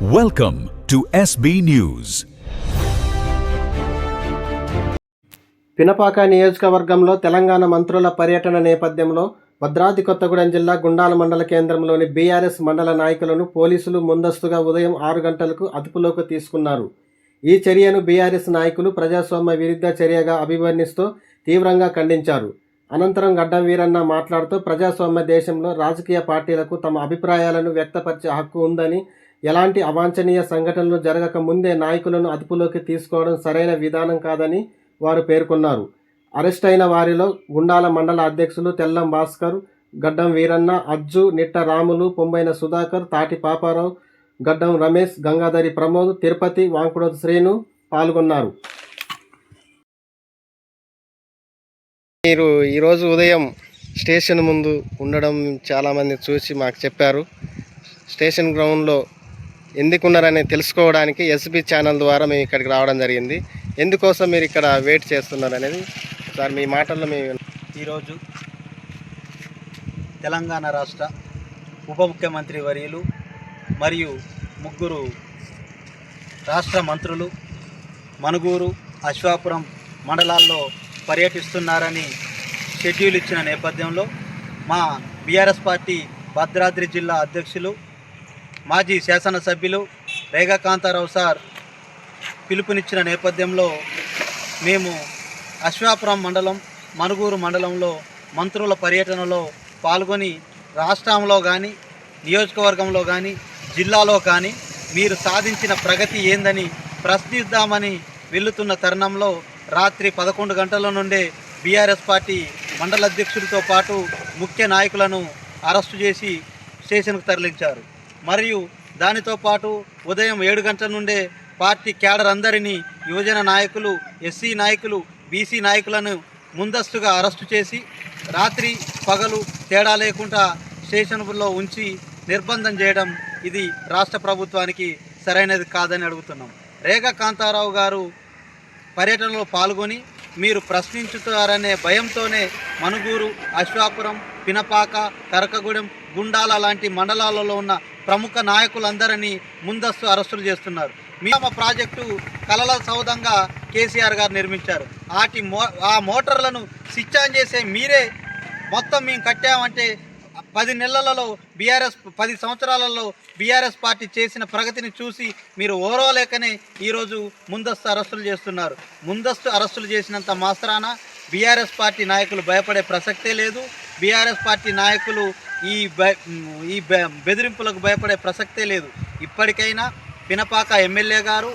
Welcome to SB News. Pinapaka నియోజకవర్గంలో తెలంగాణ మంత్రుల పర్యటన నేపథ్యంలో భద్రాద్రి కొత్తగూడెం జిల్లా గుండాల మండల కేంద్రంలోని బీఆర్ఎస్ మండల నాయకులను పోలీసులు ముందస్తుగా ఉదయం 6 గంటలకు అదుపులోకి తీసుకున్నారు. ఈ చర్యను బీఆర్ఎస్ నాయకులు ప్రజాస్వామ్య విరుద్ధ చర్యగా అభివర్ణిస్తూ తీవ్రంగా ఖండించారు. అనంతరం గడ్డం వీరన్న మాట్లాడుతూ ప్రజాస్వామ్య దేశంలో రాజకీయ పార్టీలకు తమ అభిప్రాయాలను వ్యక్తపరిచే హక్కు ఉందని, ఎలాంటి అవాంఛనీయ సంఘటనలు జరగక ముందే నాయకులను అదుపులోకి తీసుకోవడం సరైన విధానం కాదని వారు పేర్కొన్నారు. అరెస్ట్ అయిన వారిలో గుండాల మండల అధ్యక్షులు తెల్లం భాస్కర్, గడ్డం వీరన్న, అజ్జు, నిట్ట రాములు, పొంబైన సుధాకర్, తాటి పాపారావు, గడ్డం రమేష్, గంగాధరి ప్రమోద్, తిరుపతి, వాంకుడోతు శ్రీను పాల్గొన్నారు. మీరు ఈరోజు ఉదయం స్టేషన్ ముందు ఉండడం చాలామంది చూసి మాకు చెప్పారు. స్టేషన్ గ్రౌండ్లో ఎందుకున్నారని తెలుసుకోవడానికి ఎస్బీ ఛానల్ ద్వారా మేము ఇక్కడికి రావడం జరిగింది. ఎందుకోసం మీరు ఇక్కడ వెయిట్ చేస్తున్నారు అనేది సార్ మీ మాటల్లో మేము ఈరోజు తెలంగాణ రాష్ట్ర ఉప ముఖ్యమంత్రి వర్యులు మరియు 3 రాష్ట్ర మంత్రులు మనుగూరు, అశ్వాపురం మండలాల్లో పర్యటిస్తున్నారని షెడ్యూల్ ఇచ్చిన నేపథ్యంలో మా బీఆర్ఎస్ పార్టీ భద్రాద్రి జిల్లా అధ్యక్షులు మాజీ శాసనసభ్యులు రేగా కాంతారావు సార్ పిలుపునిచ్చిన నేపథ్యంలో మేము అశ్వాపురం మండలం, మనుగూరు మండలంలో మంత్రుల పర్యటనలో పాల్గొని రాష్ట్రంలో కానీ, నియోజకవర్గంలో కానీ, జిల్లాలో కానీ మీరు సాధించిన ప్రగతి ఏందని ప్రశ్నిద్దామని వెళ్తున్న తరుణంలో రాత్రి 11 గంటల నుండే బీఆర్ఎస్ పార్టీ మండల అధ్యక్షుడితో పాటు ముఖ్య నాయకులను అరెస్టు చేసి స్టేషన్కు తరలించారు. మరియు దానితో పాటు ఉదయం 7 గంటల నుండే పార్టీ క్యాడర్ అందరినీ, యువజన నాయకులు, ఎస్సీ నాయకులు, బీసీ నాయకులను ముందస్తుగా అరెస్టు చేసి రాత్రి పగలు తేడా లేకుండా స్టేషన్లో ఉంచి నిర్బంధం చేయడం ఇది రాష్ట్ర ప్రభుత్వానికి సరైనది కాదని అడుగుతున్నాం. రేగా కాంతారావు గారు పర్యటనలో పాల్గొని మీరు ప్రశ్నించుతారనే భయంతోనే మనుగూరు, అశ్వాపురం, పినపాక, కరకగూడెం, గుండాల లాంటి మండలాలలో ఉన్న ప్రముఖ నాయకులందరినీ ముందస్తు అరెస్టులు చేస్తున్నారు. మీమ ప్రాజెక్టు కలల సౌధంగా కేసీఆర్ గారు నిర్మించారు. ఆ మోటార్లను స్విచ్ ఆన్ చేసే మీరే మొత్తం మేము కట్టామంటే 10 నెలలలో 10 సంవత్సరాలలో బీఆర్ఎస్ పార్టీ చేసిన ప్రగతిని చూసి మీరు ఓర్వలేకనే ఈరోజు ముందస్తు అరెస్టులు చేస్తున్నారు. ముందస్తు అరెస్టులు చేసినంత మాత్రాన బీఆర్ఎస్ పార్టీ నాయకులు భయపడే ప్రసక్తే లేదు. బీఆర్ఎస్ పార్టీ నాయకులు ఈ బెదిరింపులకు భయపడే ప్రసక్తే లేదు. ఇప్పటికైనా పినపాక ఎమ్మెల్యే గారు,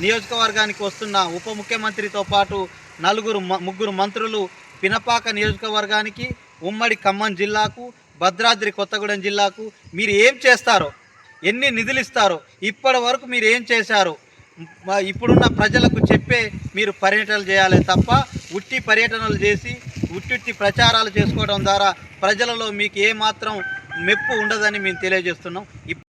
నియోజకవర్గానికి వస్తున్న ఉప ముఖ్యమంత్రితో పాటు 3 మంత్రులు పినపాక నియోజకవర్గానికి, ఉమ్మడి ఖమ్మం జిల్లాకు, భద్రాద్రి కొత్తగూడెం జిల్లాకు మీరు ఏం చేస్తారో, ఎన్ని నిధులు ఇస్తారో, ఇప్పటి వరకు మీరు ఏం చేశారో ఇప్పుడున్న ప్రజలకు చెప్పే మీరు పర్యటనలు చేయాలి తప్ప ఉట్టి పర్యటనలు చేసి ఉట్టి ప్రచారాలు చేసుకోవడం ద్వారా ప్రజలలో మీకు ఏమాత్రం మెప్పు ఉండదని మేము తెలియజేస్తున్నాం.